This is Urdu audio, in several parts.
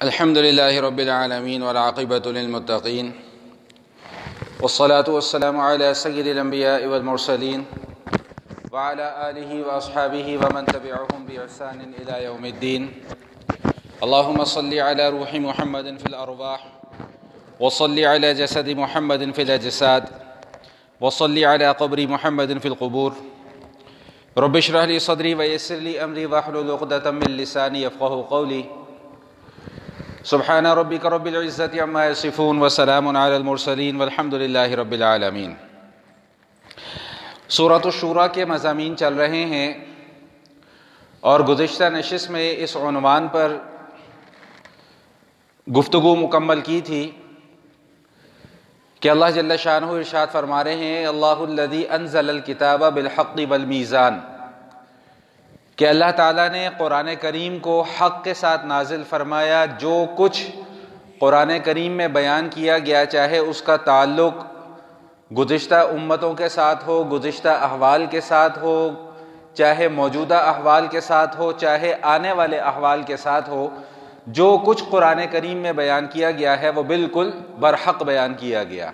الحمد لله رب العالمين والعاقبة للمتقين والصلاة والسلام على سيد الأنبياء والمرسلين وعلى آله وأصحابه ومن تبعهم بإحسان إلى يوم الدين. اللهم صل على روح محمد في الأرواح وصل على جسد محمد في الأجساد وصل على قبر محمد في القبور. رب اشرح لي صدري ويسر لي أمري واحلل عقدة من لساني يفقهوا قولي. سبحان ربك رب العزة عما يصفون وسلام على المرسلين والحمد لله رب العالمین. سورۃ الشورى کے مضامین چل رہے ہیں اور گزشتہ نشست میں اس عنوان پر گفتگو مکمل کی تھی کہ اللہ جل شانہ ارشاد فرما رہے ہیں اللہ الذی انزل الکتاب بالحق والمیزان، کہ اللہ تعالیٰ نے قرآن کریم کو حق کے ساتھ نازل فرمایا. جو کچھ قرآن کریم میں بیان کیا گیا، چاہے اس کا تعلق گزشتہ امتوں کے ساتھ ہو، گزشتہ احوال کے ساتھ ہو، چاہے موجودہ احوال کے ساتھ ہو، چاہے آنے والے احوال کے ساتھ ہو، جو کچھ قرآن کریم میں بیان کیا گیا ہے وہ بالکل برحق بیان کیا گیا.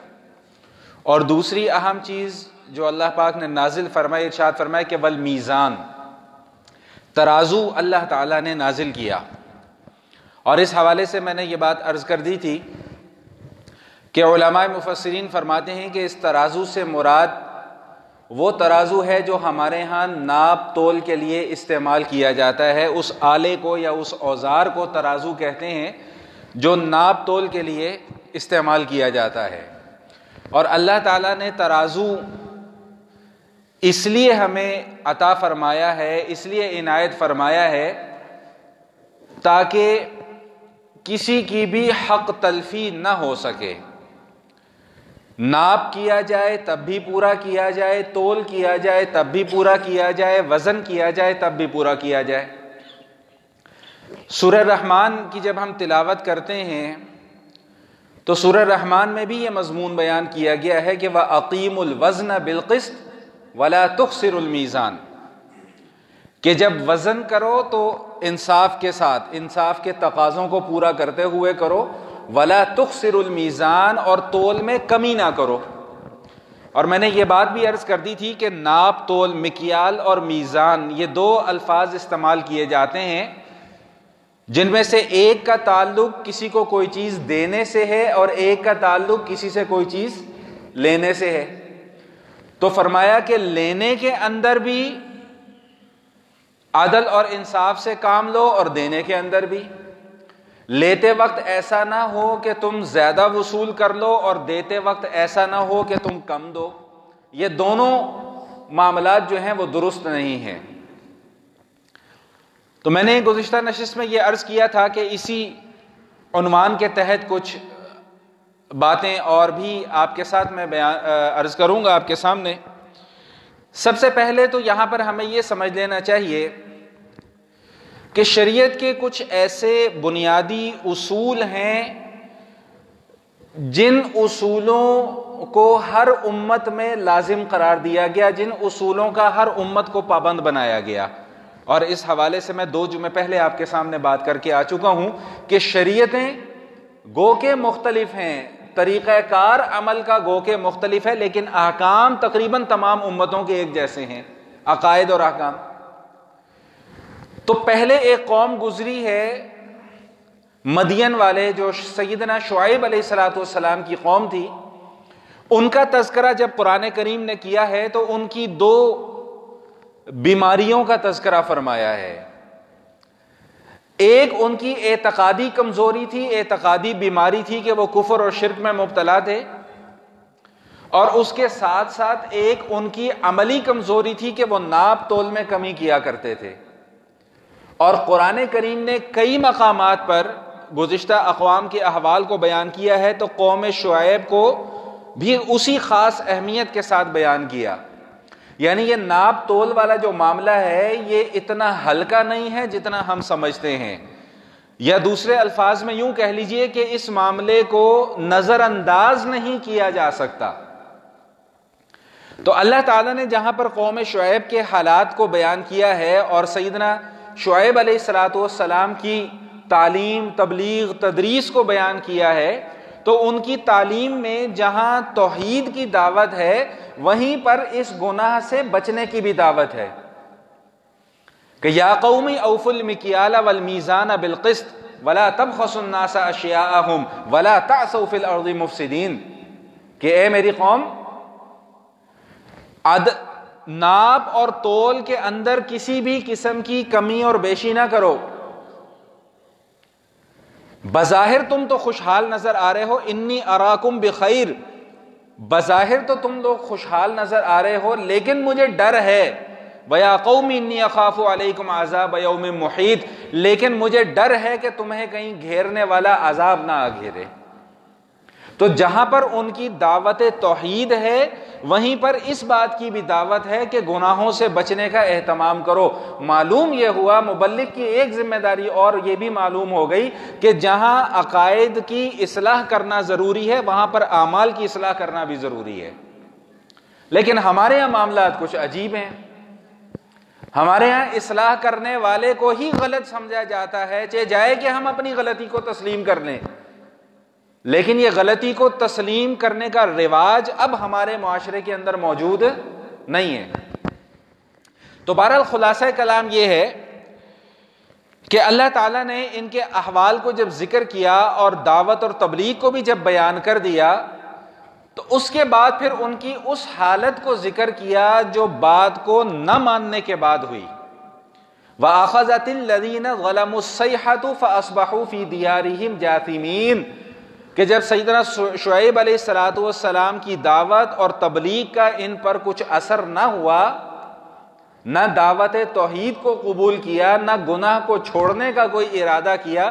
اور دوسری اہم چیز جو اللہ پاک نے نازل فرمائی، ارشاد فرمایا کہ والمیزان، ترازو اللہ تعالیٰ نے نازل کیا. اور اس حوالے سے میں نے یہ بات عرض کر دی تھی کہ علماء مفسرین فرماتے ہیں کہ اس ترازو سے مراد وہ ترازو ہے جو ہمارے ہاں ناپ تول کے لیے استعمال کیا جاتا ہے. اس آلے کو یا اس اوزار کو ترازو کہتے ہیں جو ناپ تول کے لیے استعمال کیا جاتا ہے. اور اللہ تعالیٰ نے ترازو اس لیے ہمیں عطا فرمایا ہے، اس لیے عنایت فرمایا ہے تاکہ کسی کی بھی حق تلفی نہ ہو سکے. ناپ کیا جائے تب بھی پورا کیا جائے، تول کیا جائے تب بھی پورا کیا جائے، وزن کیا جائے تب بھی پورا کیا جائے. سورہ رحمان کی جب ہم تلاوت کرتے ہیں تو سورہ رحمان میں بھی یہ مضمون بیان کیا گیا ہے کہ وَأَقِيمُوا الْوَزْنَ بِالْقِسْطِ وَلَا تُخْسِرُوا الْمِيزَانَ، کہ جب وزن کرو تو انصاف کے ساتھ، انصاف کے تقاضوں کو پورا کرتے ہوئے کرو. وَلَا تُخْسِرُوا الْمِيزَانَ، اور تول میں کمی نہ کرو. اور میں نے یہ بات بھی عرض کر دی تھی کہ ناپ تول، مکیال اور میزان، یہ دو الفاظ استعمال کیے جاتے ہیں جن میں سے ایک کا تعلق کسی کو کوئی چیز دینے سے ہے اور ایک کا تعلق کسی سے کوئی چیز لینے سے ہے. تو فرمایا کہ لینے کے اندر بھی عدل اور انصاف سے کام لو اور دینے کے اندر بھی. لیتے وقت ایسا نہ ہو کہ تم زیادہ وصول کر لو اور دیتے وقت ایسا نہ ہو کہ تم کم دو. یہ دونوں معاملات جو ہیں وہ درست نہیں ہیں. تو میں نے گزشتہ نشست میں یہ عرض کیا تھا کہ اسی عنوان کے تحت کچھ باتیں اور بھی آپ کے ساتھ میں عرض کروں گا آپ کے سامنے. سب سے پہلے تو یہاں پر ہمیں یہ سمجھ لینا چاہیے کہ شریعت کے کچھ ایسے بنیادی اصول ہیں جن اصولوں کو ہر امت میں لازم قرار دیا گیا، جن اصولوں کا ہر امت کو پابند بنایا گیا. اور اس حوالے سے میں 2 جمعے پہلے آپ کے سامنے بات کر کے آ چکا ہوں کہ شریعتیں گو کے مختلف ہیں، طریقہ کار عمل کا گو کے مختلف ہے، لیکن احکام تقریباً تمام امتوں کے ایک جیسے ہیں، عقائد اور احکام. تو پہلے ایک قوم گزری ہے مدین والے، جو سیدنا شعیب علیہ السلام کی قوم تھی. ان کا تذکرہ جب قرآن کریم نے کیا ہے تو ان کی 2 بیماریوں کا تذکرہ فرمایا ہے. ایک ان کی اعتقادی کمزوری تھی، اعتقادی بیماری تھی کہ وہ کفر اور شرک میں مبتلا تھے، اور اس کے ساتھ ساتھ ایک ان کی عملی کمزوری تھی کہ وہ ناپ تول میں کمی کیا کرتے تھے. اور قرآن کریم نے کئی مقامات پر گزشتہ اقوام کے احوال کو بیان کیا ہے تو قوم شعیب کو بھی اسی خاص اہمیت کے ساتھ بیان کیا. یعنی یہ ناپ تول والا جو معاملہ ہے یہ اتنا ہلکا نہیں ہے جتنا ہم سمجھتے ہیں، یا دوسرے الفاظ میں یوں کہہ لیجئے کہ اس معاملے کو نظر انداز نہیں کیا جا سکتا. تو اللہ تعالیٰ نے جہاں پر قوم شعیب کے حالات کو بیان کیا ہے اور سیدنا شعیب علیہ السلام کی تعلیم، تبلیغ، تدریس کو بیان کیا ہے تو ان کی تعلیم میں جہاں توحید کی دعوت ہے وہیں پر اس گناہ سے بچنے کی بھی دعوت ہے کہ یا قومی اوفوا المکیال والمیزان بالقسط ولا تبخسوا الناس اشیاءهم ولا تعثوا فی الارض مفسدین، کہ اے میری قوم، ناپ اور تول کے اندر کسی بھی قسم کی کمی اور بیشی نہ کرو۔ بظاہر تم تو خوشحال نظر آ رہے ہو، انی اراکم بخیر، بظاہر تو تم لوگ خوشحال نظر آ رہے ہو لیکن مجھے ڈر ہے، وَيَا قَوْمِ إِنِّي أَخَافُ عَلَيْكُمْ عَذَابَ يَوْمٍ مُحِيطٍ، لیکن مجھے ڈر ہے کہ تمہیں کہیں گھیرنے والا عذاب نہ آ گھیرے۔ تو جہاں پر ان کی دعوت توحید ہے وہیں پر اس بات کی بھی دعوت ہے کہ گناہوں سے بچنے کا اہتمام کرو۔ معلوم یہ ہوا مبلغ کی ایک ذمہ داری اور یہ بھی معلوم ہو گئی کہ جہاں عقائد کی اصلاح کرنا ضروری ہے وہاں پر اعمال کی اصلاح کرنا بھی ضروری ہے۔ لیکن ہمارے یہاں معاملات کچھ عجیب ہیں، ہمارے یہاں اصلاح کرنے والے کو ہی غلط سمجھا جاتا ہے، چاہے جائے کہ ہم اپنی غلطی کو تسلیم کر لیں، لیکن یہ غلطی کو تسلیم کرنے کا رواج اب ہمارے معاشرے کے اندر موجود نہیں ہے۔ تو بہرحال خلاصہ کلام یہ ہے کہ اللہ تعالیٰ نے ان کے احوال کو جب ذکر کیا اور دعوت اور تبلیغ کو بھی جب بیان کر دیا تو اس کے بعد پھر ان کی اس حالت کو ذکر کیا جو بات کو نہ ماننے کے بعد ہوئی۔ وَأَخَذَتِ الَّذِينَ ظَلَمُوا الصَّيْحَةُ فَأَصْبَحُوا فِي دِيَارِهِمْ جَاثِمِينَ، کہ جب سیدنا شعیب علیہ السلام کی دعوت اور تبلیغ کا ان پر کچھ اثر نہ ہوا، نہ دعوت توحید کو قبول کیا، نہ گناہ کو چھوڑنے کا کوئی ارادہ کیا،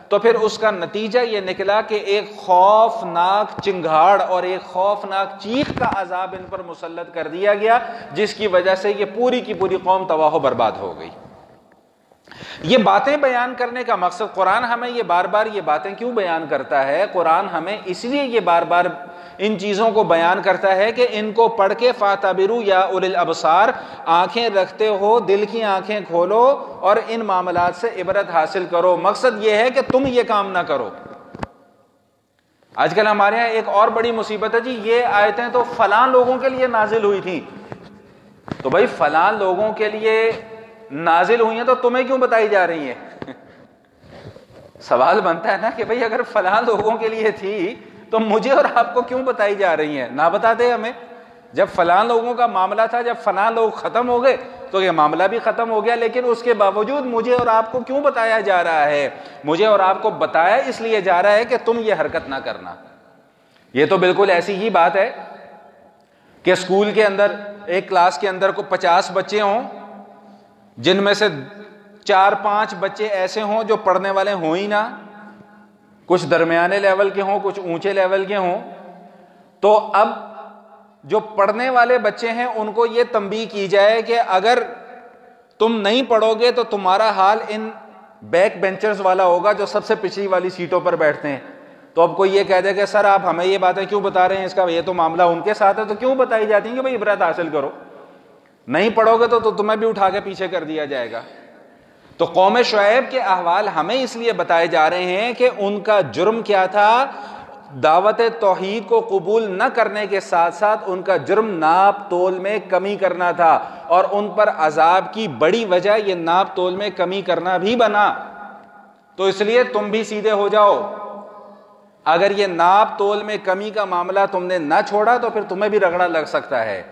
تو پھر اس کا نتیجہ یہ نکلا کہ ایک خوفناک چنگھاڑ اور ایک خوفناک چیخ کا عذاب ان پر مسلط کر دیا گیا، جس کی وجہ سے یہ پوری کی پوری قوم تباہ و برباد ہو گئی۔ یہ باتیں بیان کرنے کا مقصد، قرآن ہمیں یہ بار بار یہ باتیں کیوں بیان کرتا ہے؟ قرآن ہمیں اس لیے یہ بار بار ان چیزوں کو بیان کرتا ہے کہ ان کو پڑھ کے فَاعْتَبِرُوا یا اولی الابصار، آنکھیں رکھتے ہو دل کی آنکھیں کھولو اور ان معاملات سے عبرت حاصل کرو۔ مقصد یہ ہے کہ تم یہ کام نہ کرو۔ آج کل ہمارے یہاں ایک اور بڑی مصیبت ہے، جی یہ آیتیں تو فلاں لوگوں کے لیے نازل ہوئی تھیں، تو بھائی فلاں لوگوں کے لیے نازل ہوئی ہیں تو تمہیں کیوں بتائی جا رہی ہیں؟ سوال بنتا ہے نا کہ بھئی اگر فلاں لوگوں کے لیے تھی تو مجھے اور آپ کو کیوں بتائی جا رہی ہیں؟ نہ بتاتے ہمیں، جب فلاں لوگوں کا معاملہ تھا، جب فلاں لوگ ختم ہو گئے تو یہ معاملہ بھی ختم ہو گیا، لیکن اس کے باوجود مجھے اور آپ کو کیوں بتایا جا رہا ہے؟ مجھے اور آپ کو بتایا اس لیے جا رہا ہے کہ تم یہ حرکت نہ کرنا۔ یہ تو بالکل ایسی ہی بات ہے کہ اسکول کے اندر ایک کلاس کے اندر کو 50 بچے ہوں، جن میں سے 4-5 بچے ایسے ہوں جو پڑھنے والے ہوں ہی نہ، کچھ درمیانے لیول کے ہوں، کچھ اونچے لیول کے ہوں، تو اب جو پڑھنے والے بچے ہیں ان کو یہ تنبیہ کی جائے کہ اگر تم نہیں پڑھو گے تو تمہارا حال ان بیک بینچرز والا ہوگا جو سب سے پچھلی والی سیٹوں پر بیٹھتے ہیں۔ تو اب کوئی یہ کہہ دے کہ سر آپ ہمیں یہ باتیں کیوں بتا رہے ہیں، اس کا یہ تو معاملہ ان کے ساتھ ہے، تو کیوں بتائی جاتی ہیں کہ بھئی عبرت حاصل کرو، نہیں پڑھو گے تو تمہیں بھی اٹھا کے پیچھے کر دیا جائے گا۔ تو قوم شعیب کے احوال ہمیں اس لیے بتائے جا رہے ہیں کہ ان کا جرم کیا تھا، دعوت توحید کو قبول نہ کرنے کے ساتھ ساتھ ان کا جرم ناپ تول میں کمی کرنا تھا، اور ان پر عذاب کی بڑی وجہ یہ ناپ تول میں کمی کرنا بھی بنا۔ تو اس لیے تم بھی سیدھے ہو جاؤ، اگر یہ ناپ تول میں کمی کا معاملہ تم نے نہ چھوڑا تو پھر تمہیں بھی رگڑا لگ سکتا ہے۔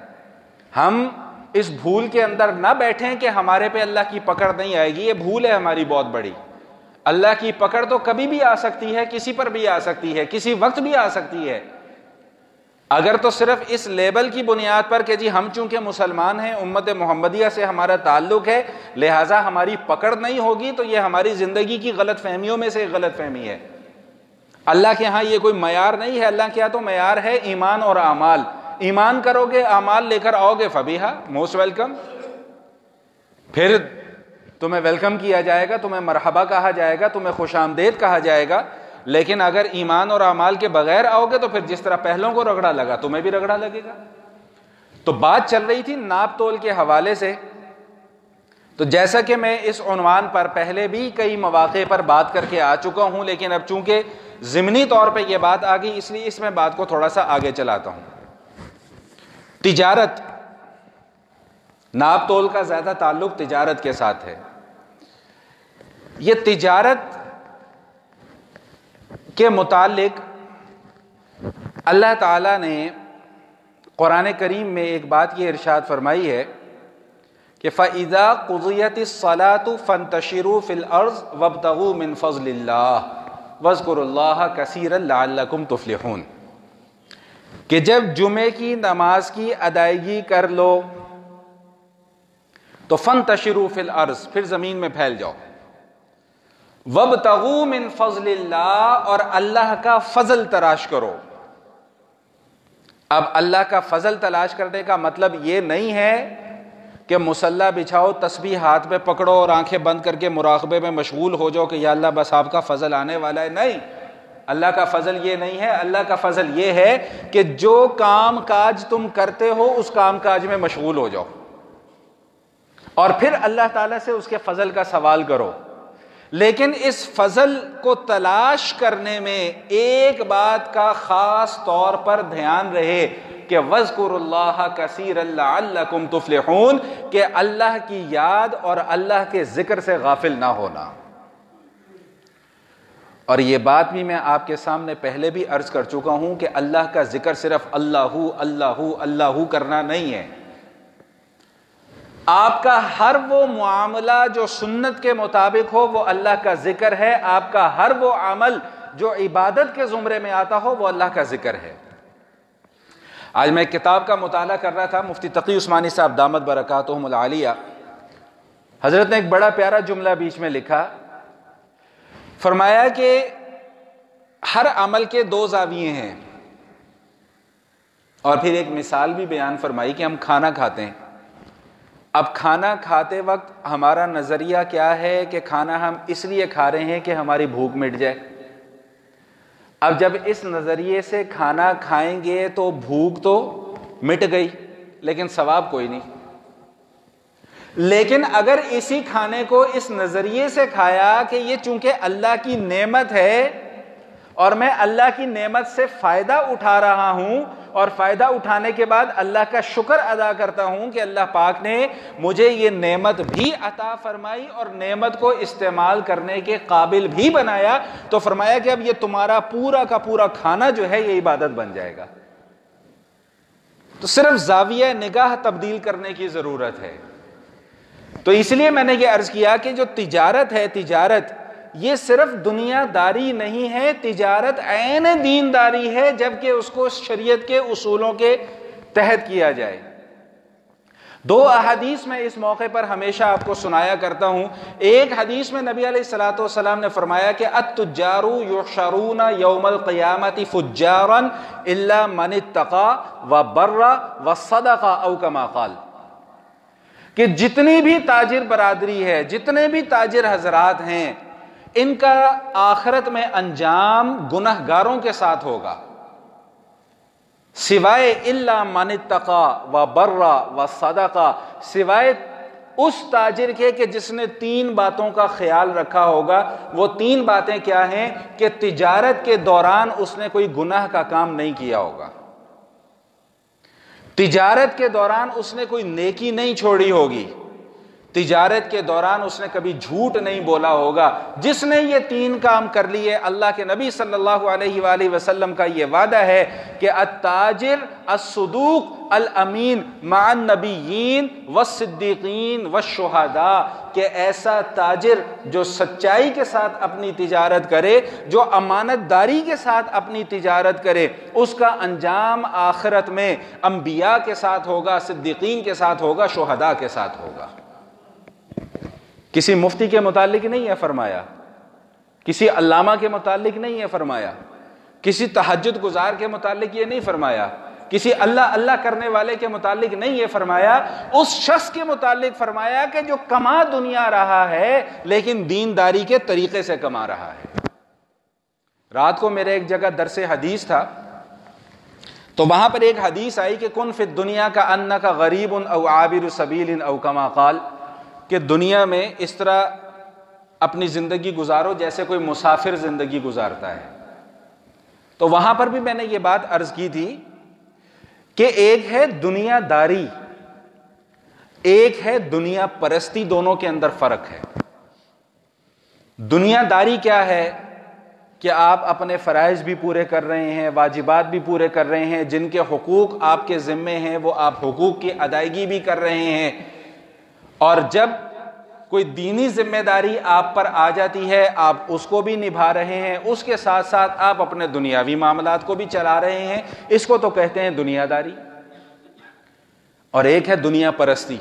ہم اس بھول کے اندر نہ بیٹھیں کہ ہمارے پہ اللہ کی پکڑ نہیں آئے گی، یہ بھول ہے ہماری بہت بڑی۔ اللہ کی پکڑ تو کبھی بھی آ سکتی ہے، کسی پر بھی آ سکتی ہے، کسی وقت بھی آ سکتی ہے۔ اگر تو صرف اس لیبل کی بنیاد پر کہ جی ہم چونکہ مسلمان ہیں، امت محمدیہ سے ہمارا تعلق ہے، لہٰذا ہماری پکڑ نہیں ہوگی، تو یہ ہماری زندگی کی غلط فہمیوں میں سے ایک غلط فہمی ہے۔ اللہ کے ہاں یہ کوئی معیار نہیں ہے، اللہ کے ہاں تو معیار ہے ایمان اور اعمال۔ ایمان کرو گے، اعمال لے کر آؤ گے، فبیہا، موسٹ ویلکم، پھر تمہیں ویلکم کیا جائے گا، تمہیں مرحبا کہا جائے گا، تمہیں خوش آمدید کہا جائے گا۔ لیکن اگر ایمان اور اعمال کے بغیر آؤ گے تو پھر جس طرح پہلوں کو رگڑا لگا تمہیں بھی رگڑا لگے گا۔ تو بات چل رہی تھی ناپ تول کے حوالے سے تو جیسا کہ میں اس عنوان پر پہلے بھی کئی مواقع پر بات کر کے آ چکا ہوں، لیکن اب چونکہ ضمنی طور پہ یہ بات آ گئی، اس لیے اس میں بات کو تھوڑا سا آگے چلاتا ہوں۔ تجارت، ناپ تول کا زیادہ تعلق تجارت کے ساتھ ہے۔ یہ تجارت کے متعلق اللہ تعالیٰ نے قرآن کریم میں ایک بات یہ ارشاد فرمائی ہے کہ فَإِذَا قُضِيَتِ الصَّلَاةُ فَانتَشِرُوا فِي الْأَرْضِ وَابْتَغُوا مِنْ فَضْلِ اللَّهِ وَاذْكُرُوا اللَّهَ كَثِيرًا لَعَلَّكُمْ تُفْلِحُونَ، کہ جب جمعے کی نماز کی ادائیگی کر لو تو فَانتَشِرُوا فِي الْأَرْضِ، پھر زمین میں پھیل جاؤ، وَابْتَغُوا مِنْ فَضْلِ اللَّهِ، اور اللہ کا فضل تلاش کرو۔ اب اللہ کا فضل تلاش کرنے کا مطلب یہ نہیں ہے کہ مصلی بچھاؤ، تسبیح ہاتھ میں پکڑو اور آنکھیں بند کر کے مراقبے میں مشغول ہو جاؤ کہ یا اللہ بس آپ کا فضل آنے والا ہے۔ نہیں، اللہ کا فضل یہ نہیں ہے۔ اللہ کا فضل یہ ہے کہ جو کام کاج تم کرتے ہو اس کام کاج میں مشغول ہو جاؤ اور پھر اللہ تعالیٰ سے اس کے فضل کا سوال کرو۔ لیکن اس فضل کو تلاش کرنے میں ایک بات کا خاص طور پر دھیان رہے کہ وَاذْكُرُوا اللَّهَ كَثِيرًا لَعَلَّكُمْ تُفْلِحُونَ، کہ اللہ کی یاد اور اللہ کے ذکر سے غافل نہ ہونا۔ اور یہ بات بھی میں آپ کے سامنے پہلے بھی عرض کر چکا ہوں کہ اللہ کا ذکر صرف اللہ اللہ اللہ کرنا نہیں ہے۔ آپ کا ہر وہ معاملہ جو سنت کے مطابق ہو وہ اللہ کا ذکر ہے، آپ کا ہر وہ عمل جو عبادت کے زمرے میں آتا ہو وہ اللہ کا ذکر ہے۔ آج میں کتاب کا مطالعہ کر رہا تھا، مفتی تقی عثمانی صاحب دامت برکاتہم العالیہ، حضرت نے ایک بڑا پیارا جملہ بیچ میں لکھا، فرمایا کہ ہر عمل کے دو زاویے ہیں، اور پھر ایک مثال بھی بیان فرمائی کہ ہم کھانا کھاتے ہیں۔ اب کھانا کھاتے وقت ہمارا نظریہ کیا ہے کہ کھانا ہم اس لیے کھا رہے ہیں کہ ہماری بھوک مٹ جائے۔ اب جب اس نظریے سے کھانا کھائیں گے تو بھوک تو مٹ گئی لیکن ثواب کوئی نہیں۔ لیکن اگر اسی کھانے کو اس نظریے سے کھایا کہ یہ چونکہ اللہ کی نعمت ہے اور میں اللہ کی نعمت سے فائدہ اٹھا رہا ہوں، اور فائدہ اٹھانے کے بعد اللہ کا شکر ادا کرتا ہوں کہ اللہ پاک نے مجھے یہ نعمت بھی عطا فرمائی اور نعمت کو استعمال کرنے کے قابل بھی بنایا، تو فرمایا کہ اب یہ تمہارا پورا کا پورا کھانا جو ہے یہ عبادت بن جائے گا۔ تو صرف زاویہ نگاہ تبدیل کرنے کی ضرورت ہے۔ تو اس لیے میں نے یہ عرض کیا کہ جو تجارت ہے، تجارت یہ صرف دنیا داری نہیں ہے، تجارت عین دینداری ہے جبکہ اس کو شریعت کے اصولوں کے تحت کیا جائے۔ دو احادیث میں اس موقع پر ہمیشہ آپ کو سنایا کرتا ہوں۔ ایک حدیث میں نبی علیہ الصلوۃ والسلام نے فرمایا کہ التجار یحشرون یوم القیامۃ فجارا الا من اتقى وبر وصدق او کما قال، کہ جتنی بھی تاجر برادری ہے، جتنے بھی تاجر حضرات ہیں، ان کا آخرت میں انجام گنہگاروں کے ساتھ ہوگا، سوائے الا من اتقى وبر وصدق، سوائے اس تاجر کے کہ جس نے تین باتوں کا خیال رکھا ہوگا۔ وہ تین باتیں کیا ہیں؟ کہ تجارت کے دوران اس نے کوئی گناہ کا کام نہیں کیا ہوگا، تجارت کے دوران اس نے کوئی نیکی نہیں چھوڑی ہوگی، تجارت کے دوران اس نے کبھی جھوٹ نہیں بولا ہوگا۔ جس نے یہ تین کام کر لیے، اللہ کے نبی صلی اللہ علیہ وآلہ وسلم کا یہ وعدہ ہے کہ التاجر الصدوق الامین مع النبیین والصدیقین والشہداء، کہ ایسا تاجر جو سچائی کے ساتھ اپنی تجارت کرے، جو امانت داری کے ساتھ اپنی تجارت کرے، اس کا انجام آخرت میں انبیاء کے ساتھ ہوگا، صدیقین کے ساتھ ہوگا، شہداء کے ساتھ ہوگا۔ کسی مفتی کے متعلق نہیں ہے فرمایا، کسی علامہ کے متعلق نہیں ہے فرمایا، کسی تہجد گزار کے متعلق یہ نہیں فرمایا، کسی اللہ اللہ کرنے والے کے متعلق نہیں یہ فرمایا، اس شخص کے متعلق فرمایا کہ جو کما دنیا رہا ہے لیکن دینداری کے طریقے سے کما رہا ہے۔ رات کو میرے ایک جگہ درس حدیث تھا، تو وہاں پر ایک حدیث آئی کہ کن فی الدنیا کا انک غریب او عابر سبیل او کما قال، کہ دنیا میں اس طرح اپنی زندگی گزارو جیسے کوئی مسافر زندگی گزارتا ہے. تو وہاں پر بھی میں نے یہ بات عرض کی تھی کہ ایک ہے دنیا داری، ایک ہے دنیا پرستی، دونوں کے اندر فرق ہے. دنیا داری کیا ہے کہ آپ اپنے فرائض بھی پورے کر رہے ہیں، واجبات بھی پورے کر رہے ہیں، جن کے حقوق آپ کے ذمے ہیں وہ آپ حقوق کی ادائیگی بھی کر رہے ہیں، اور جب کوئی دینی ذمہ داری آپ پر آ جاتی ہے آپ اس کو بھی نبھا رہے ہیں، اس کے ساتھ ساتھ آپ اپنے دنیاوی معاملات کو بھی چلا رہے ہیں. اس کو تو کہتے ہیں دنیا داری. اور ایک ہے دنیا پرستی.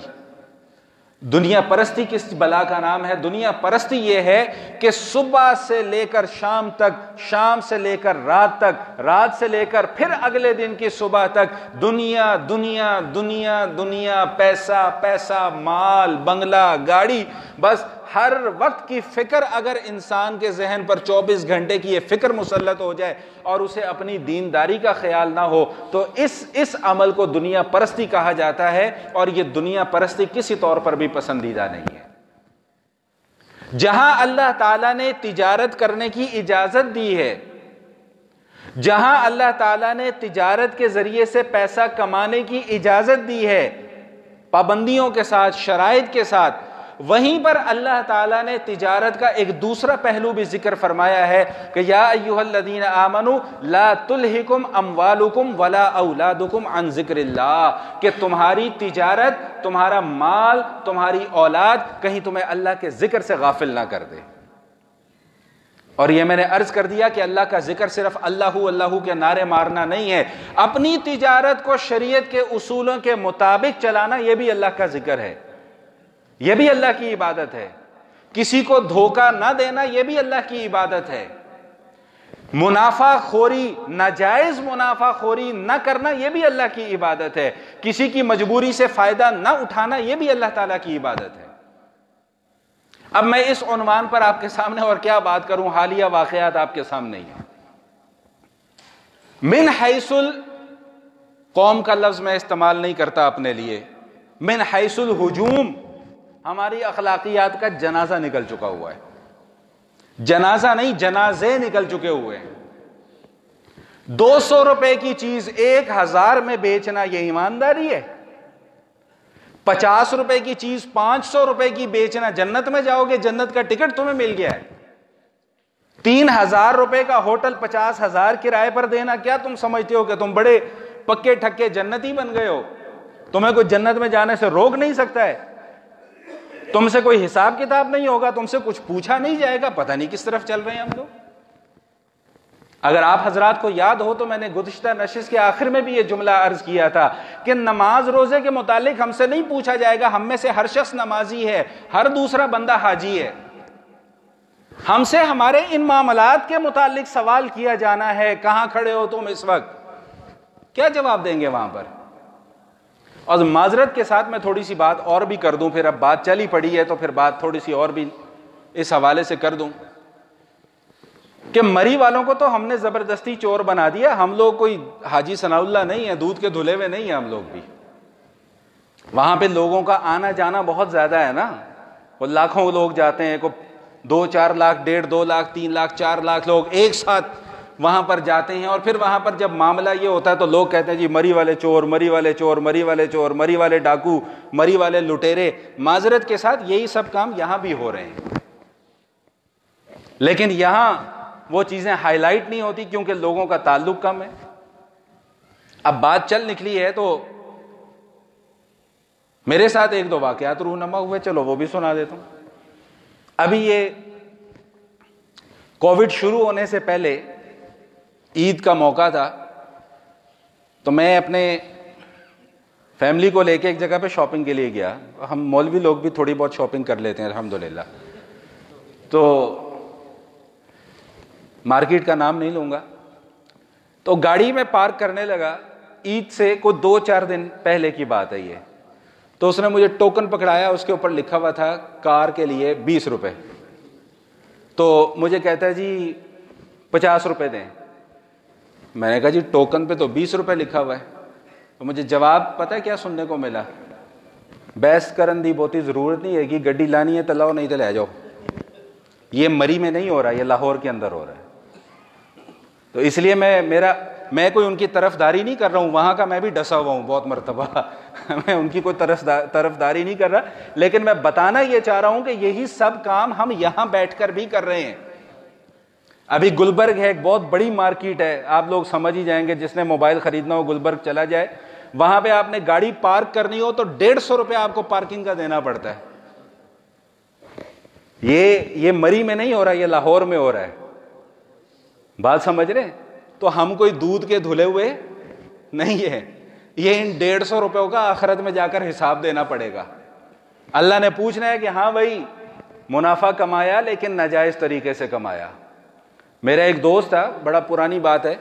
دنیا پرستی کس بلا کا نام ہے؟ دنیا پرستی یہ ہے کہ صبح سے لے کر شام تک، شام سے لے کر رات تک، رات سے لے کر پھر اگلے دن کی صبح تک دنیا دنیا دنیا دنیا، پیسہ پیسہ، مال، بنگلہ، گاڑی، بس ہر وقت کی فکر. اگر انسان کے ذہن پر 24 گھنٹے کی یہ فکر مسلط ہو جائے اور اسے اپنی دینداری کا خیال نہ ہو تو اس عمل کو دنیا پرستی کہا جاتا ہے. اور یہ دنیا پرستی کسی طور پر بھی پسندیدہ نہیں ہے. جہاں اللہ تعالیٰ نے تجارت کرنے کی اجازت دی ہے، جہاں اللہ تعالیٰ نے تجارت کے ذریعے سے پیسہ کمانے کی اجازت دی ہے پابندیوں کے ساتھ، شرائط کے ساتھ، وہیں پر اللہ تعالیٰ نے تجارت کا ایک دوسرا پہلو بھی ذکر فرمایا ہے کہ یا ایھا الذین آمنوا لا تلہکم اموالکم ولا اولادکم عن ذکر اللہ، کہ تمہاری تجارت، تمہارا مال، تمہاری اولاد کہیں تمہیں اللہ کے ذکر سے غافل نہ کر دے. اور یہ میں نے عرض کر دیا کہ اللہ کا ذکر صرف اللہ اللہ کے نعرے مارنا نہیں ہے، اپنی تجارت کو شریعت کے اصولوں کے مطابق چلانا یہ بھی اللہ کا ذکر ہے، یہ بھی اللہ کی عبادت ہے. کسی کو دھوکہ نہ دینا یہ بھی اللہ کی عبادت ہے. منافع خوری، ناجائز منافع خوری نہ کرنا یہ بھی اللہ کی عبادت ہے. کسی کی مجبوری سے فائدہ نہ اٹھانا یہ بھی اللہ تعالیٰ کی عبادت ہے. اب میں اس عنوان پر آپ کے سامنے اور کیا بات کروں، حالیہ واقعات آپ کے سامنے ہی ہیں. من حیث القوم کا لفظ میں استعمال نہیں کرتا اپنے لیے، من حیث الہجوم ہماری اخلاقیات کا جنازہ نکل چکا ہوا ہے. جنازہ نہیں، جنازے نکل چکے ہوئے ہیں. 200 روپے کی چیز 1000 میں بیچنا یہ ایمانداری ہے؟ 50 روپے کی چیز 500 روپے کی بیچنا جنت میں جاؤ گے؟ جنت کا ٹکٹ تمہیں مل گیا ہے. 3000 روپے کا ہوٹل 50,000 کرائے پر دینا، کیا تم سمجھتے ہو کہ تم بڑے پکے ٹھکے جنتی بن گئے ہو؟ تمہیں کوئی جنت میں جانے سے روک نہیں سکتا ہے. تم سے کوئی حساب کتاب نہیں ہوگا، تم سے کچھ پوچھا نہیں جائے گا. پتہ نہیں کس طرف چل رہے ہیں ہم لوگ. اگر آپ حضرات کو یاد ہو تو میں نے گزشتہ نشست کے آخر میں بھی یہ جملہ عرض کیا تھا کہ نماز روزے کے متعلق ہم سے نہیں پوچھا جائے گا. ہم میں سے ہر شخص نمازی ہے، ہر دوسرا بندہ حاجی ہے. ہم سے ہمارے ان معاملات کے متعلق سوال کیا جانا ہے. کہاں کھڑے ہو تم اس وقت؟ کیا جواب دیں گے وہاں پر؟ اور معذرت کے ساتھ میں تھوڑی سی بات اور بھی کر دوں، پھر اب بات چلی پڑی ہے تو پھر بات تھوڑی سی اور بھی اس حوالے سے کر دوں کہ مری والوں کو تو ہم نے زبردستی چور بنا دیا. ہم لوگ کوئی حاجی ثناء اللہ نہیں ہے، دودھ کے دھلے ہوئے نہیں ہیں ہم لوگ بھی. وہاں پہ لوگوں کا آنا جانا بہت زیادہ ہے نا، وہ لاکھوں لوگ جاتے ہیں، کو 2-4 لاکھ، 1.5 2 لاکھ، 3 لاکھ، 4 لاکھ لوگ ایک ساتھ وہاں پر جاتے ہیں. اور پھر وہاں پر جب معاملہ یہ ہوتا ہے تو لوگ کہتے ہیں جی مری والے چور، مری والے چور، مری والے چور، مری والے ڈاکو، مری والے لٹیرے. معذرت کے ساتھ یہی سب کام یہاں بھی ہو رہے ہیں، لیکن یہاں وہ چیزیں ہائی لائٹ نہیں ہوتی کیونکہ لوگوں کا تعلق کم ہے. اب بات چل نکلی ہے تو میرے ساتھ 1-2 واقعات رونما ہوئے، چلو وہ بھی سنا دیتا ہوں. ابھی یہ کووڈ شروع ہونے سے پہلے عید کا موقع تھا تو میں اپنے فیملی کو لے کے ایک جگہ پہ شاپنگ کے لیے گیا. ہم مولوی لوگ بھی تھوڑی بہت شاپنگ کر لیتے ہیں الحمدللہ. تو مارکیٹ کا نام نہیں لوں گا. تو گاڑی میں پارک کرنے لگا. عید سے کوئی 2-4 دن پہلے کی بات ہے یہ. تو اس نے مجھے ٹوکن پکڑایا، اس کے اوپر لکھا ہوا تھا کار کے لیے 20 روپے. تو مجھے کہتا ہے جی 50 روپے دیں. میں نے کہا جی ٹوکن پہ تو 20 روپے لکھا ہوا ہے. تو مجھے جواب پتہ ہے کیا سننے کو ملا؟ بحث کرن دی بہتی ضرورت نہیں ہے کہ گڈی لانی ہے تو لاؤ نہیں تو لے جاؤ. یہ مری میں نہیں ہو رہا, یہ لاہور کے اندر ہو رہا ہے. تو اس لیے میں کوئی ان کی طرفداری نہیں کر رہا ہوں, وہاں کا میں بھی ڈسا ہوا ہوں بہت مرتبہ میں ان کی کوئی طرفداری نہیں کر رہا, لیکن میں بتانا یہ چاہ رہا ہوں کہ یہی سب کام ہم یہاں بیٹھ کر بھی کر رہے ہیں. ابھی گلبرگ ہے, ایک بہت بڑی مارکیٹ ہے, آپ لوگ سمجھ ہی جائیں گے, جس نے موبائل خریدنا ہو گلبرگ چلا جائے. وہاں پہ آپ نے گاڑی پارک کرنی ہو تو 150 روپے آپ کو پارکنگ کا دینا پڑتا ہے. یہ مری میں نہیں ہو رہا, یہ لاہور میں ہو رہا ہے. بات سمجھ رہے ہیں؟ تو ہم کوئی دودھ کے دھلے ہوئے نہیں ہے. یہ ان 150 روپیوں کا آخرت میں جا کر حساب دینا پڑے گا. اللہ نے پوچھنا ہے کہ ہاں بھائی منافع کمایا لیکن ناجائز طریقے سے کمایا. میرا ایک دوست تھا, بڑا پرانی بات ہے,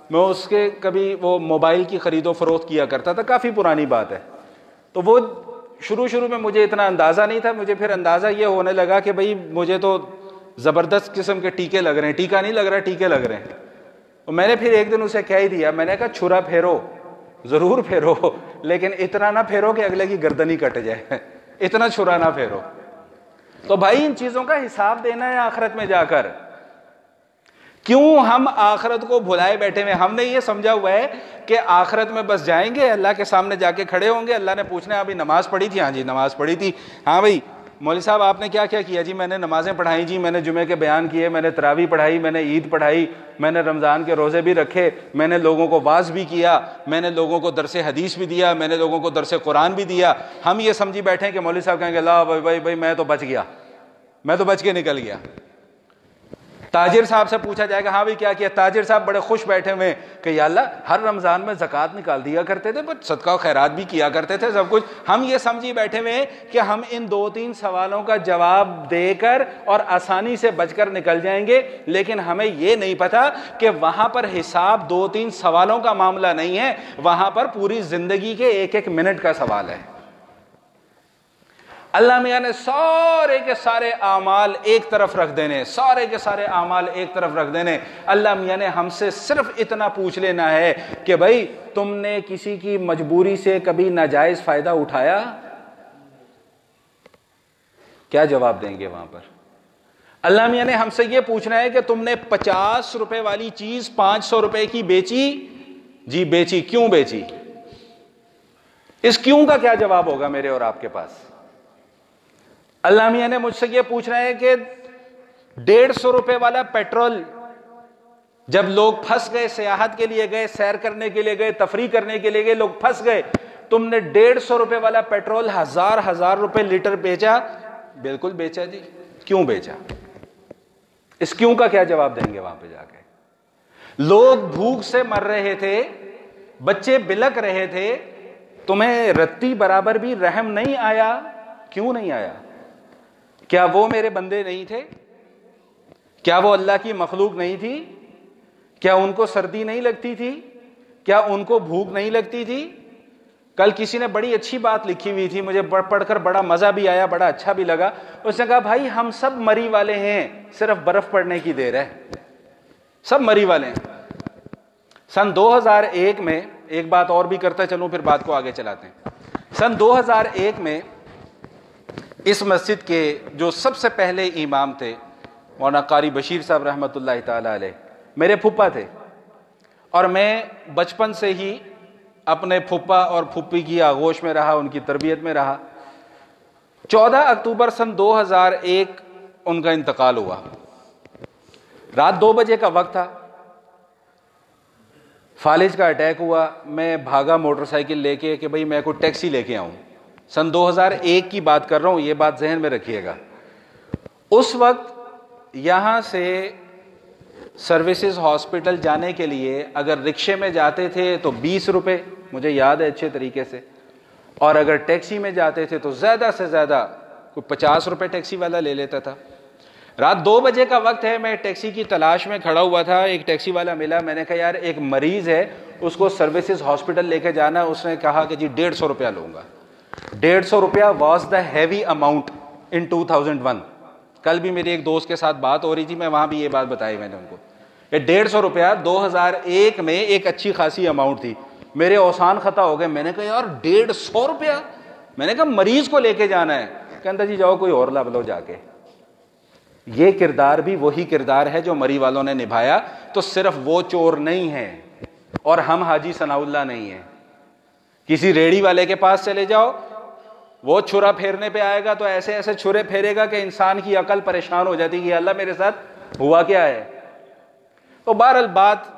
میں اس کے کبھی وہ موبائل کی خرید و فروخت کیا کرتا تھا, کافی پرانی بات ہے. تو وہ شروع میں مجھے اتنا اندازہ نہیں تھا, مجھے پھر اندازہ یہ ہونے لگا کہ بھئی مجھے تو زبردست قسم کے ٹیکے لگ رہے ہیں, ٹیکا نہیں لگ رہا, ٹیکے لگ رہے ہیں. تو میں نے پھر ایک دن اسے کہہ ہی دیا, میں نے کہا چھرا پھیرو, ضرور پھیرو, لیکن اتنا نہ پھیرو کہ اگلے کی گردن ہی کٹ جائے, اتنا چھرا نہ پھیرو. تو بھائی ان چیزوں کا حساب دینا ہے آخرت میں جا کر. کیوں ہم آخرت کو بھلائے بیٹھے ہوئے؟ ہم نے یہ سمجھا ہوا ہے کہ آخرت میں بس جائیں گے, اللہ کے سامنے جا کے کھڑے ہوں گے, اللہ نے پوچھنا ہے ابھی نماز پڑھی تھی؟ ہاں جی نماز پڑھی تھی. ہاں بھائی مولوی صاحب آپ نے کیا کیا کیا؟ جی میں نے نمازیں پڑھائی, جی میں نے جمعے کے بیان کیے, میں نے تراویح پڑھائی, میں نے عید پڑھائی, میں نے رمضان کے روزے بھی رکھے, میں نے لوگوں کو واعظ بھی کیا, میں نے لوگوں کو درس حدیث بھی دیا, میں نے لوگوں کو درس قرآن بھی دیا. ہم یہ سمجھی بیٹھے ہیں کہ مولوی صاحب کہیں گے لا بھائی میں تو بچ گیا, میں تو بچ کے نکل گیا. تاجر صاحب سے پوچھا جائے گا ہاں بھی کیا کیا؟ تاجر صاحب بڑے خوش بیٹھے ہوئے کہ یا اللہ ہر رمضان میں زکوٰۃ نکال دیا کرتے تھے, بٹ صدقہ و خیرات بھی کیا کرتے تھے, سب کچھ. ہم یہ سمجھی بیٹھے ہوئے کہ ہم ان 2-3 سوالوں کا جواب دے کر اور آسانی سے بچ کر نکل جائیں گے, لیکن ہمیں یہ نہیں پتا کہ وہاں پر حساب 2-3 سوالوں کا معاملہ نہیں ہے, وہاں پر پوری زندگی کے 1-1 منٹ کا سوال ہے. اللہ میاں نے سارے کے سارے اعمال ایک طرف رکھ دینے, سارے کے سارے اعمال ایک طرف رکھ دینے. اللہ میاں نے ہم سے صرف اتنا پوچھ لینا ہے کہ بھائی تم نے کسی کی مجبوری سے کبھی ناجائز فائدہ اٹھایا؟ کیا جواب دیں گے وہاں پر؟ اللہ میاں نے ہم سے یہ پوچھنا ہے کہ تم نے 50 روپے والی چیز 500 روپے کی بیچی؟ جی بیچی. کیوں بیچی؟ اس کیوں کا کیا جواب ہوگا میرے اور آپ کے پاس؟ اللہ میاں نے مجھ سے یہ پوچھنا ہے کہ 150 روپے والا پیٹرول جب لوگ پھنس گئے, سیاحت کے لیے گئے, سیر کرنے کے لیے گئے, تفریح کرنے کے لیے گئے, لوگ پھنس گئے, تم نے 150 روپے والا پیٹرول ہزار روپے لیٹر بیچا؟ بالکل بیچا جی. کیوں بیچا؟ اس کیوں کا کیا جواب دیں گے وہاں پہ جا کے؟ لوگ بھوک سے مر رہے تھے, بچے بلک رہے تھے, تمہیں رتی برابر بھی رحم نہیں آیا؟ کیوں نہیں آیا؟ کیا وہ میرے بندے نہیں تھے؟ کیا وہ اللہ کی مخلوق نہیں تھی؟ کیا ان کو سردی نہیں لگتی تھی؟ کیا ان کو بھوک نہیں لگتی تھی؟ کل کسی نے بڑی اچھی بات لکھی ہوئی تھی, مجھے پڑھ کر بڑا مزہ بھی آیا, بڑا اچھا بھی لگا. اس نے کہا بھائی ہم سب مری والے ہیں, صرف برف پڑنے کی دیر ہے, سب مری والے ہیں. سن 2001 میں ایک بات اور بھی کرتا چلوں, پھر بات کو آگے چلاتے ہیں. سن 2001 میں اس مسجد کے جو سب سے پہلے امام تھے مولانا قاری بشیر صاحب رحمۃ اللہ تعالی علیہ, میرے پھپھا تھے, اور میں بچپن سے ہی اپنے پھپھا اور پھپھی کی آغوش میں رہا, ان کی تربیت میں رہا. 14 اکتوبر سن 2001 ان کا انتقال ہوا. رات 2 بجے کا وقت تھا, فالج کا اٹیک ہوا. میں بھاگا موٹر سائیکل لے کے کہ بھئی میں کوئی ٹیکسی لے کے آؤں. سن 2001 کی بات کر رہا ہوں, یہ بات ذہن میں رکھیے گا. اس وقت یہاں سے سروسز ہاسپٹل جانے کے لیے اگر رکشے میں جاتے تھے تو 20 روپے, مجھے یاد ہے اچھے طریقے سے, اور اگر ٹیکسی میں جاتے تھے تو زیادہ سے زیادہ کوئی 50 روپے ٹیکسی والا لے لیتا تھا. رات 2 بجے کا وقت ہے, میں ٹیکسی کی تلاش میں کھڑا ہوا تھا, ایک ٹیکسی والا ملا. میں نے کہا یار ایک مریض ہے, اس کو سروسز ہاسپٹل لے کے جانا. اس نے کہا کہ جی 150 روپیہ لوں گا. 150 روپیہ واز دا ہیوی اماؤنٹ ان 2001. کل بھی میری ایک دوست کے ساتھ بات ہو رہی تھی, میں وہاں بھی یہ بات بتائی میں نے ان کو. یہ 150 روپیہ 2001 میں ایک اچھی خاصی اماؤنٹ تھی. میرے اوسان خطا ہو گئے. میں نے کہا یار 150 روپیہ, میں نے کہا مریض کو لے کے جانا ہے، کہتا جی جاؤ کوئی اور لب لو جا کے۔ یہ کردار بھی وہی کردار ہے جو مری والوں نے نبھایا۔ تو صرف وہ چور نہیں ہے اور ہم حاجی ثناء اللہ نہیں ہیں۔ کسی ریڑی والے کے پاس چلے جاؤ، وہ چھرا پھیرنے پہ آئے گا تو ایسے ایسے چھرے پھیرے گا کہ انسان کی عقل پریشان ہو جاتی ہے کہ اللہ میرے ساتھ ہوا کیا ہے۔ تو بہرحال بات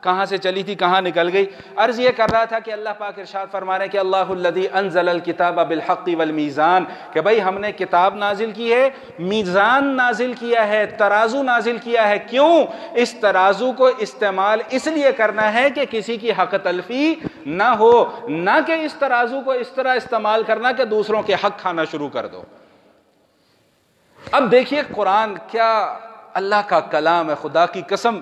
کہاں سے چلی تھی کہاں نکل گئی۔ عرض یہ کر رہا تھا کہ اللہ پاک ارشاد فرما رہے ہیں کہ اللہ الذی انزل الکتاب بالحق والمیزان، کہ بھائی ہم نے کتاب نازل کی ہے، میزان نازل کیا ہے، ترازو نازل کیا ہے۔ کیوں؟ اس ترازو کو استعمال اس لیے کرنا ہے کہ کسی کی حق تلفی نہ ہو، نہ کہ اس ترازو کو اس طرح استعمال کرنا کہ دوسروں کے حق کھانا شروع کر دو۔ اب دیکھیے قرآن کیا اللہ کا کلام ہے، خدا کی قسم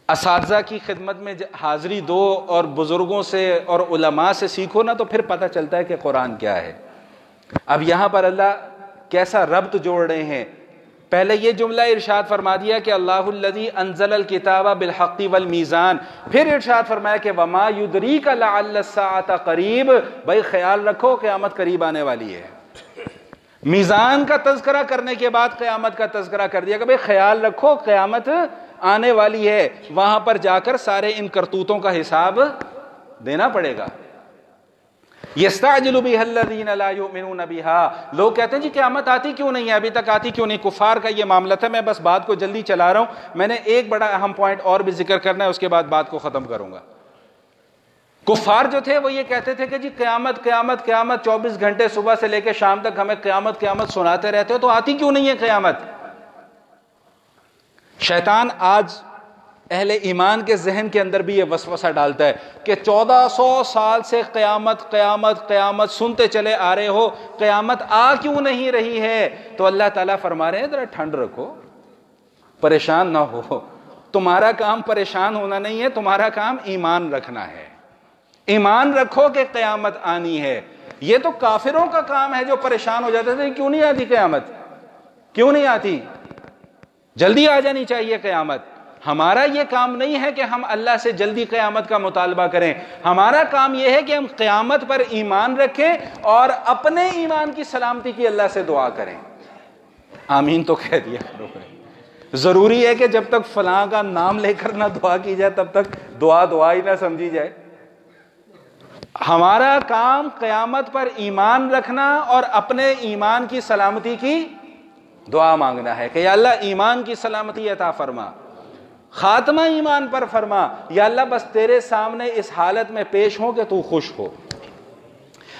اساتذہ کی خدمت میں حاضری دو اور بزرگوں سے اور علماء سے سیکھو نا، تو پھر پتہ چلتا ہے کہ قرآن کیا ہے۔ اب یہاں پر اللہ کیسا ربط جوڑ رہے ہیں۔ پہلے یہ جملہ ارشاد فرما دیا کہ اللہ الذی انزل الکتاب بالحق والمیزان، پھر ارشاد فرمایا کہ وما یدریک لعل الساعۃ قریب، بھائی خیال رکھو قیامت قریب آنے والی ہے۔ میزان کا تذکرہ کرنے کے بعد قیامت کا تذکرہ کر دیا کہ بھئی خیال رکھو قیامت آنے والی ہے، وہاں پر جا کر سارے ان کرتوتوں کا حساب دینا پڑے گا۔ یستعجل بها الذین لا یؤمنون بها، لوگ کہتے ہیں جی قیامت آتی کیوں نہیں ہے، ابھی تک آتی کیوں نہیں۔ کفار کا یہ معاملہ تھا۔ میں بس بات کو جلدی چلا رہا ہوں، میں نے ایک بڑا اہم پوائنٹ اور بھی ذکر کرنا ہے، اس کے بعد بات کو ختم کروں گا۔ کفار جو تھے وہ یہ کہتے تھے کہ جی قیامت قیامت قیامت، 24 گھنٹے صبح سے لے کے شام تک ہمیں قیامت قیامت سناتے رہتے ہو، تو آتی کیوں نہیں ہے قیامت۔ شیطان آج اہل ایمان کے ذہن کے اندر بھی یہ وسوسہ ڈالتا ہے کہ 1400 سال سے قیامت قیامت قیامت سنتے چلے آ رہے ہو، قیامت آ کیوں نہیں رہی ہے۔ تو اللہ تعالیٰ فرما رہے ہیں ذرا ٹھنڈ رکھو، پریشان نہ ہو، تمہارا کام پریشان ہونا نہیں ہے، تمہارا کام ایمان رکھنا ہے۔ ایمان رکھو کہ قیامت آنی ہے۔ یہ تو کافروں کا کام ہے جو پریشان ہو جاتے تھے کیوں نہیں آتی قیامت، کیوں نہیں آتی، جلدی آ جانی چاہیے قیامت۔ ہمارا یہ کام نہیں ہے کہ ہم اللہ سے جلدی قیامت کا مطالبہ کریں، ہمارا کام یہ ہے کہ ہم قیامت پر ایمان رکھیں اور اپنے ایمان کی سلامتی کی اللہ سے دعا کریں۔ آمین تو کہہ دیا کرو۔ ضروری ہے کہ جب تک فلاں کا نام لے کر نہ دعا کی جائے تب تک دعا دعا ہی نہ سمجھی جائے۔ ہمارا کام قیامت پر ایمان رکھنا اور اپنے ایمان کی سلامتی کی دعا مانگنا ہے کہ یا اللہ ایمان کی سلامتی عطا فرما، خاتمہ ایمان پر فرما، یا اللہ بس تیرے سامنے اس حالت میں پیش ہوں کہ تو خوش ہو۔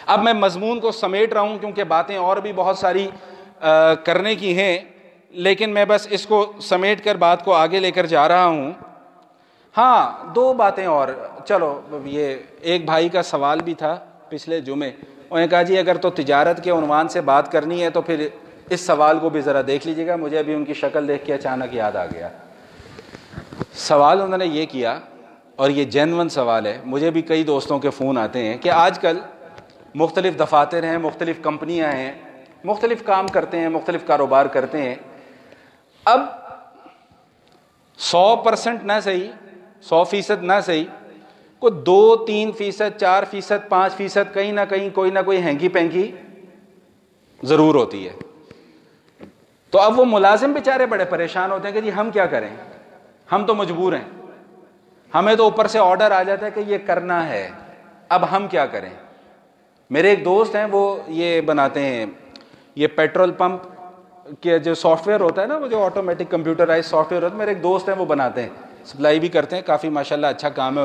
اب میں مضمون کو سمیٹ رہا ہوں کیونکہ باتیں اور بھی بہت ساری کرنے کی ہیں، لیکن میں بس اس کو سمیٹ کر بات کو آگے لے کر جا رہا ہوں۔ ہاں دو باتیں اور، چلو یہ ایک بھائی کا سوال بھی تھا پچھلے جمعے، انہوں نے کہا جی اگر تو تجارت کے عنوان سے بات کرنی ہے تو پھر اس سوال کو بھی ذرا دیکھ لیجیے گا۔ مجھے ابھی ان کی شکل دیکھ کے اچانک یاد آ گیا۔ سوال انہوں نے یہ کیا، اور یہ جینون سوال ہے، مجھے بھی کئی دوستوں کے فون آتے ہیں کہ آج کل مختلف دفاتر ہیں، مختلف کمپنیاں ہیں، مختلف کام کرتے ہیں، مختلف کاروبار کرتے ہیں۔ اب 100% نہ صحیح، 100% نہ صحیح، کوئی 2-3%، 4%، 5% کہیں نہ کہیں کوئی نہ کوئی ہینگی پینگی ضرور ہوتی ہے۔ تو اب وہ ملازم بیچارے بڑے پریشان ہوتے ہیں کہ جی ہم کیا کریں، ہم تو مجبور ہیں، ہمیں تو اوپر سے آرڈر آ جاتا ہے کہ یہ کرنا ہے، اب ہم کیا کریں۔ میرے ایک دوست ہیں وہ یہ بناتے ہیں، یہ پیٹرول پمپ کے جو سافٹ ویئر ہوتا ہے نا، وہ جو آٹومیٹک کمپیوٹرائز سافٹ ویئر ہوتا ہے، میرے ایک دوست ہیں وہ بناتے ہیں، سپلائی بھی کرتے ہیں، کافی ماشاءاللہ اچھا کام ہے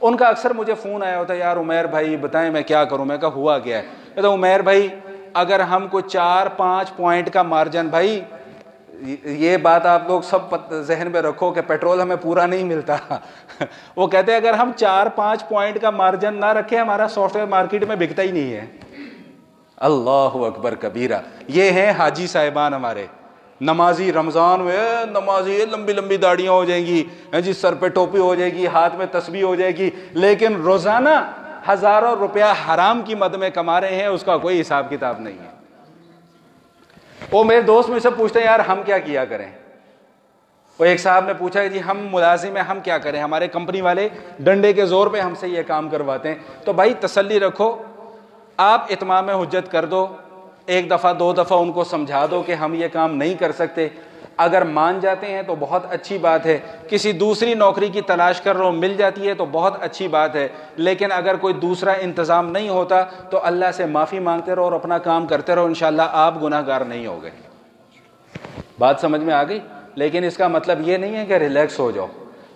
ان کا اکثر مجھے فون آیا ہوتا ہے یار عمیر بھائی بتائیں میں کیا کروں۔ میں کہا ہوا کیا ہے؟ کہتا عمیر بھائی اگر ہم کو 4-5 پوائنٹ کا مارجن، بھائی یہ بات آپ لوگ سب ذہن میں رکھو کہ پیٹرول ہمیں پورا نہیں ملتا وہ کہتے ہیں اگر ہم 4-5 پوائنٹ کا مارجن نہ رکھیں ہمارا سافٹ ویئر مارکیٹ میں بکتا ہی نہیں ہے۔ اللہ اکبر کبیرہ۔ یہ ہیں حاجی صاحبان ہمارے، نمازی، رمضان میں نمازی، لمبی لمبی داڑیاں ہو جائیں گی جی، سر پہ ٹوپی ہو جائے گی، ہاتھ میں تسبیح ہو جائے گی، لیکن روزانہ ہزاروں روپیہ حرام کی مد میں کما رہے ہیں، اس کا کوئی حساب کتاب نہیں ہے۔ وہ میرے دوست مجھ سے پوچھتے ہیں یار ہم کیا کیا کریں۔ وہ ایک صاحب نے پوچھا کہ جی ہم ملازم ہیں، ہم کیا کریں، ہمارے کمپنی والے ڈنڈے کے زور پہ ہم سے یہ کام کرواتے ہیں۔ تو بھائی تسلی رکھو، آپ اتمام حجت کر دو، ایک دفعہ دو دفعہ ان کو سمجھا دو کہ ہم یہ کام نہیں کر سکتے، اگر مان جاتے ہیں تو بہت اچھی بات ہے، کسی دوسری نوکری کی تلاش کر رہو مل جاتی ہے تو بہت اچھی بات ہے، لیکن اگر کوئی دوسرا انتظام نہیں ہوتا تو اللہ سے معافی مانگتے رہو اور اپنا کام کرتے رہو، انشاءاللہ آپ گناہ گار نہیں ہوگے۔ بات سمجھ میں آ گئی؟ لیکن اس کا مطلب یہ نہیں ہے کہ ریلیکس ہو جاؤ،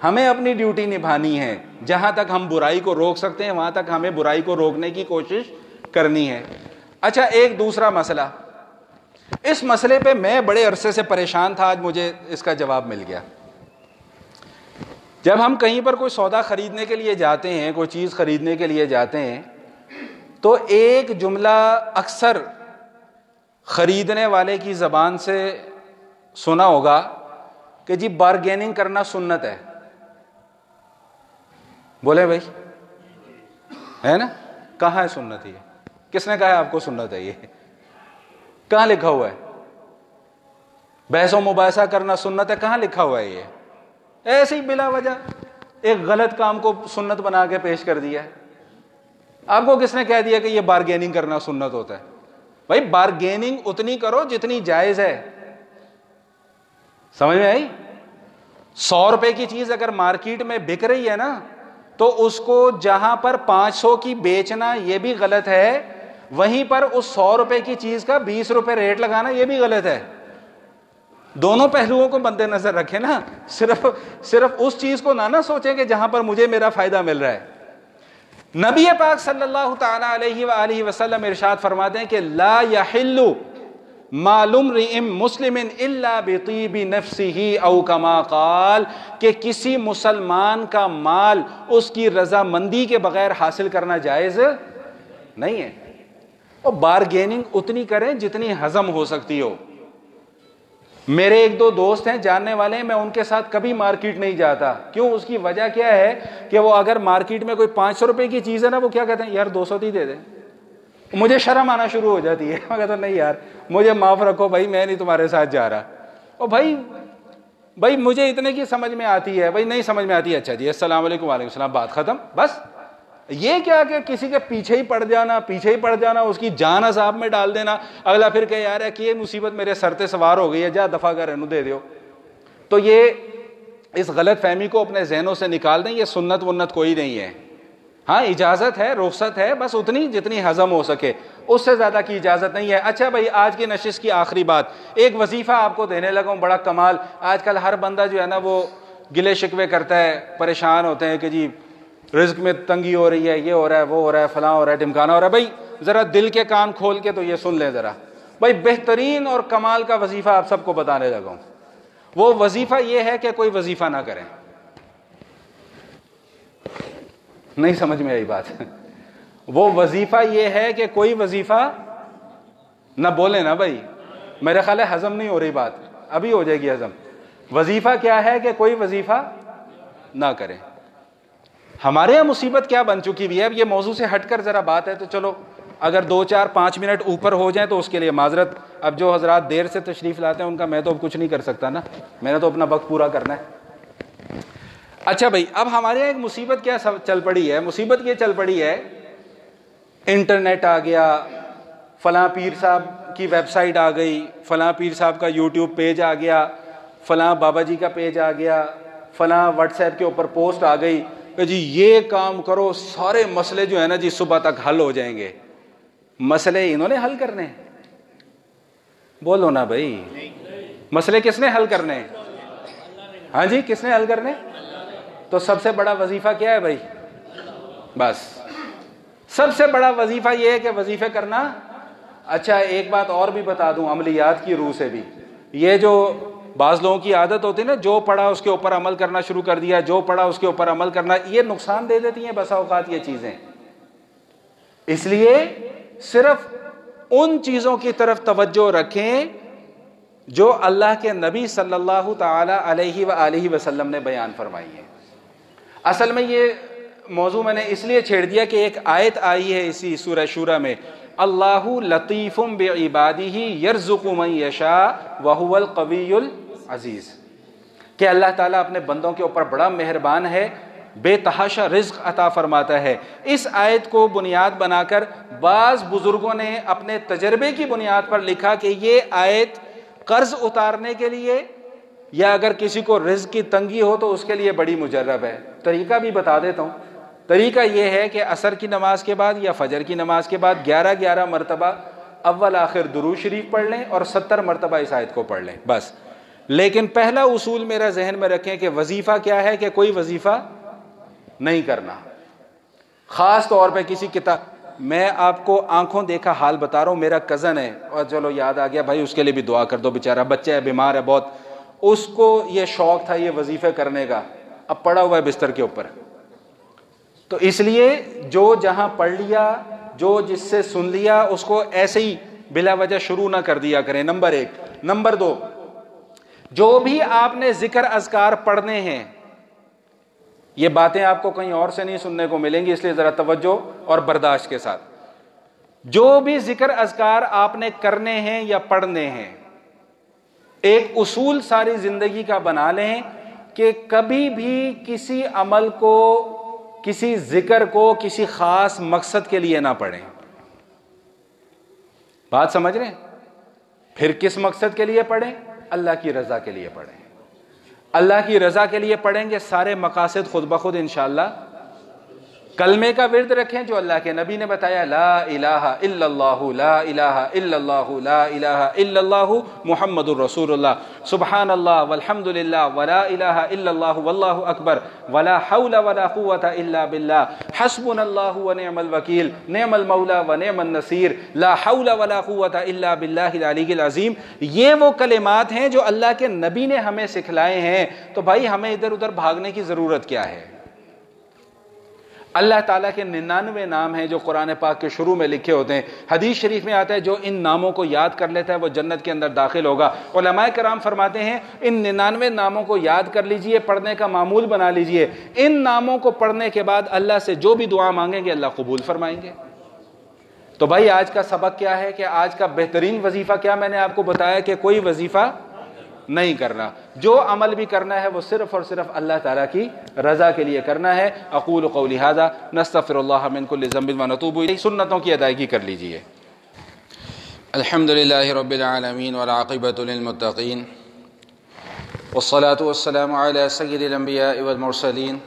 ہمیں اپنی ڈیوٹی نبھانی ہے، جہاں تک ہم برائی کو روک سکتے ہیں وہاں تک ہمیں برائی کو روکنے کی کوشش کرنی ہے۔ اچھا، ایک دوسرا مسئلہ، اس مسئلے پہ میں بڑے عرصے سے پریشان تھا، آج مجھے اس کا جواب مل گیا۔ جب ہم کہیں پر کوئی سودا خریدنے کے لیے جاتے ہیں، کوئی چیز خریدنے کے لیے جاتے ہیں، تو ایک جملہ اکثر خریدنے والے کی زبان سے سنا ہوگا کہ جی بارگیننگ کرنا سنت ہے۔ بولے بھائی، ہے نا؟ کہاں ہے سنت؟ یہ کس نے کہا ہے آپ کو سنت ہے؟ یہ کہاں لکھا ہوا ہے؟ بحث و مباحثہ کرنا سنت ہے، کہاں لکھا ہوا ہے؟ یہ ایسے ہی بلا وجہ ایک غلط کام کو سنت بنا کے پیش کر دیا ہے۔ آپ کو کس نے کہہ دیا کہ یہ بارگیننگ کرنا سنت ہوتا ہے؟ بھائی بارگیننگ اتنی کرو جتنی جائز ہے، سمجھ میں آئی؟ 100 روپے کی چیز اگر مارکیٹ میں بک رہی ہے نا، تو اس کو جہاں پر 500 کی بیچنا یہ بھی غلط ہے، وہیں پر اس 100 روپے کی چیز کا 20 روپے ریٹ لگانا یہ بھی غلط ہے۔ دونوں پہلوؤں کو مد نظر رکھیں نا، صرف اس چیز کو نہ سوچیں کہ جہاں پر مجھے میرا فائدہ مل رہا ہے۔ نبی پاک صلی اللہ تعالی علیہ وآلہ وسلم ارشاد فرماتے ہیں کہ لا یحل مال امرئ مسلم الا بطیب نفسہ او کما قال، کہ کسی مسلمان کا مال اس کی رضامندی کے بغیر حاصل کرنا جائز نہیں ہے۔ اور بارگیننگ اتنی کریں جتنی ہضم ہو سکتی ہو۔ میرے ایک دو دوست ہیں جاننے والے ہیں، میں ان کے ساتھ کبھی مارکیٹ نہیں جاتا۔ کیوں؟ اس کی وجہ کیا ہے کہ وہ اگر مارکیٹ میں کوئی 500 روپے کی چیز ہے نا، وہ کیا کہتے ہیں، یار 200 ہی دے دیں۔ مجھے شرم آنا شروع ہو جاتی ہے، میں کہتا نہیں یار مجھے معاف رکھو بھائی، میں نہیں تمہارے ساتھ جا رہا۔ اور بھائی مجھے اتنے کی سمجھ میں آتی ہے، بھائی نہیں سمجھ میں آتی ہے، اچھا جی السلام علیکم وعلیکم السلام، بات ختم۔ بس یہ کیا کہ کسی کے پیچھے ہی پڑ جانا، اس کی جان عذاب میں ڈال دینا، اگلا پھر کہ یار ہے کہ یہ مصیبت میرے سر تے سوار ہو گئی ہے، جا دفعہ کر انہوں دے دیو۔ تو یہ اس غلط فہمی کو اپنے ذہنوں سے نکال دیں، یہ سنت ونت کوئی نہیں ہے۔ ہاں اجازت ہے، رخصت ہے، بس اتنی جتنی ہضم ہو سکے، اس سے زیادہ کی اجازت نہیں ہے۔ اچھا بھائی، آج کی نشست کی آخری بات، ایک وظیفہ آپ کو دینے لگا ہوں، بڑا کمال۔ آج کل ہر بندہ جو ہے نا وہ گلے شکوے کرتا ہے، پریشان ہوتے ہیں کہ جی رزق میں تنگی ہو رہی ہے، یہ ہو رہا ہے، وہ ہو رہا ہے، فلاں ہو رہا ہے، ڈمکانا ہو رہا ہے۔ بھائی ذرا دل کے کان کھول کے تو یہ سن لیں ذرا، بھائی بہترین اور کمال کا وظیفہ آپ سب کو بتانے لگا ہوں۔ وہ وظیفہ یہ ہے کہ کوئی وظیفہ نہ کریں۔ نہیں سمجھ میں آئی بات؟ وہ وظیفہ یہ ہے کہ کوئی وظیفہ نہ بولے نا بھائی، میرے خیال ہے ہضم نہیں ہو رہی بات، ابھی ہو جائے گی ہضم۔ وظیفہ کیا ہے کہ کوئی وظیفہ نہ کرے۔ ہمارے یہاں مصیبت کیا بن چکی ہوئی ہے، اب یہ موضوع سے ہٹ کر ذرا بات ہے تو چلو اگر 2 4 5 منٹ اوپر ہو جائیں تو اس کے لیے معذرت۔ اب جو حضرات دیر سے تشریف لاتے ہیں ان کا میں تو اب کچھ نہیں کر سکتا نا، میں نے تو اپنا وقت پورا کرنا ہے۔ اچھا بھائی، اب ہمارے یہاں ایک مصیبت کیا چل پڑی ہے، مصیبت یہ چل پڑی ہے، انٹرنیٹ آ گیا، فلاں پیر صاحب کی ویب سائٹ آ گئی، فلاں پیر صاحب کا یوٹیوب پیج آ گیا، فلاں بابا جی کا پیج آ گیا، فلاں واٹس ایپ کے اوپر پوسٹ آ گئی کہ جی یہ کام کرو، سارے مسئلے جو ہے نا جی صبح تک حل ہو جائیں گے۔ مسئلے انہوں نے حل کرنے ہیں؟ بولو نا بھائی، مسئلے کس نے حل کرنے ہیں؟ ہاں جی، کس نے حل کرنے؟ تو سب سے بڑا وظیفہ کیا ہے بھائی؟ بس سب سے بڑا وظیفہ یہ ہے کہ وظیفے کرنا۔ اچھا ایک بات اور بھی بتا دوں عملیات کی روح سے بھی، یہ جو بعض لوگوں کی عادت ہوتی ہے نا، جو پڑھا اس کے اوپر عمل کرنا شروع کر دیا، جو پڑھا اس کے اوپر عمل کرنا، یہ نقصان دے دیتی ہیں بسا اوقات یہ چیزیں۔ اس لیے صرف ان چیزوں کی طرف توجہ رکھیں جو اللہ کے نبی صلی اللہ تعالی علیہ وآلہ وسلم نے بیان فرمائی ہے۔ اصل میں یہ موضوع میں نے اس لیے چھیڑ دیا کہ ایک آیت آئی ہے اسی سورہ شورى میں، اللہ لطیف بعبادہ یرزق من یشاء وہو القوی العزیز، کہ اللہ تعالیٰ اپنے بندوں کے اوپر بڑا مہربان ہے، بے تحاشا رزق عطا فرماتا ہے۔ اس آیت کو بنیاد بنا کر بعض بزرگوں نے اپنے تجربے کی بنیاد پر لکھا کہ یہ آیت قرض اتارنے کے لیے یا اگر کسی کو رزق کی تنگی ہو تو اس کے لیے بڑی مجرب ہے۔ طریقہ بھی بتا دیتا ہوں۔ طریقہ یہ ہے کہ عصر کی نماز کے بعد یا فجر کی نماز کے بعد 11 مرتبہ اول آخر درود شریف پڑھ لیں اور 70 مرتبہ اس آیت کو پڑھ لیں بس۔ لیکن پہلا اصول میرا ذہن میں رکھیں کہ وظیفہ کیا ہے، کہ کوئی وظیفہ نہیں کرنا، خاص طور پہ کسی کتاب۔ میں آپ کو آنکھوں دیکھا حال بتا رہا ہوں، میرا کزن ہے اور چلو یاد آ گیا بھائی اس کے لیے بھی دعا کر دو، بیچارہ بچہ ہے، بیمار ہے بہت، اس کو یہ شوق تھا یہ وظیفے کرنے کا، اب پڑا ہوا ہے بستر کے اوپر۔ تو اس لیے جو جہاں پڑھ لیا، جو جس سے سن لیا، اس کو ایسے ہی بلا وجہ شروع نہ کر دیا کریں، نمبر 1۔ نمبر 2، جو بھی آپ نے ذکر اذکار پڑھنے ہیں، یہ باتیں آپ کو کہیں اور سے نہیں سننے کو ملیں گی، اس لیے ذرا توجہ اور برداشت کے ساتھ۔ جو بھی ذکر اذکار آپ نے کرنے ہیں یا پڑھنے ہیں، ایک اصول ساری زندگی کا بنا لیں کہ کبھی بھی کسی عمل کو، کسی ذکر کو کسی خاص مقصد کے لیے نہ پڑھیں۔ بات سمجھ رہے ہیں؟ پھر کس مقصد کے لیے پڑھیں؟ اللہ کی رضا کے لیے پڑھیں۔ اللہ کی رضا کے لیے پڑھیں گے، سارے مقاصد خود بخود انشاءاللہ۔ کلمے کا ورد رکھیں جو اللہ کے نبی نے بتایا، لا الہ الا اللہ، لا الہ الا اللہ، لا الہ الا اللہ محمد الرسول اللہ، سبحان اللہ والحمد للہ ولا الہ الا اللہ واللہ اکبر ولا حول ولا قوة الا باللہ، حسبنا اللہ ونعم الوکیل، نعم المولا ونعم النصیر، لا حول ولا قوة الا باللہ العلی العظیم۔ یہ وہ کلمات ہیں جو اللہ کے نبی نے ہمیں سکھلائے ہیں، تو بھائی ہمیں ادھر ادھر بھاگنے کی ضرورت کیا ہے؟ اللہ تعالیٰ کے 99 نام ہیں جو قرآن پاک کے شروع میں لکھے ہوتے ہیں۔ حدیث شریف میں آتا ہے جو ان ناموں کو یاد کر لیتا ہے وہ جنت کے اندر داخل ہوگا۔ علماء کرام فرماتے ہیں ان 99 ناموں کو یاد کر لیجئے، پڑھنے کا معمول بنا لیجئے۔ ان ناموں کو پڑھنے کے بعد اللہ سے جو بھی دعا مانگیں گے اللہ قبول فرمائیں گے۔ تو بھائی آج کا سبق کیا ہے کہ آج کا بہترین وظیفہ کیا میں نے آپ کو بتایا کہ کوئی وظیفہ نہیں کرنا، جو عمل بھی کرنا ہے وہ صرف اور صرف اللہ تعالیٰ کی رضا کے لیے کرنا ہے۔ اقول قولی ھذا نستغفر اللہ من کل ذنب ونتوب الیہ۔ سنتوں کی ادائیگی کر لیجئے۔ الحمدللہ رب العالمین والعاقبۃ للمتقین والصلاة والسلام علی سید الانبیاء والمرسلین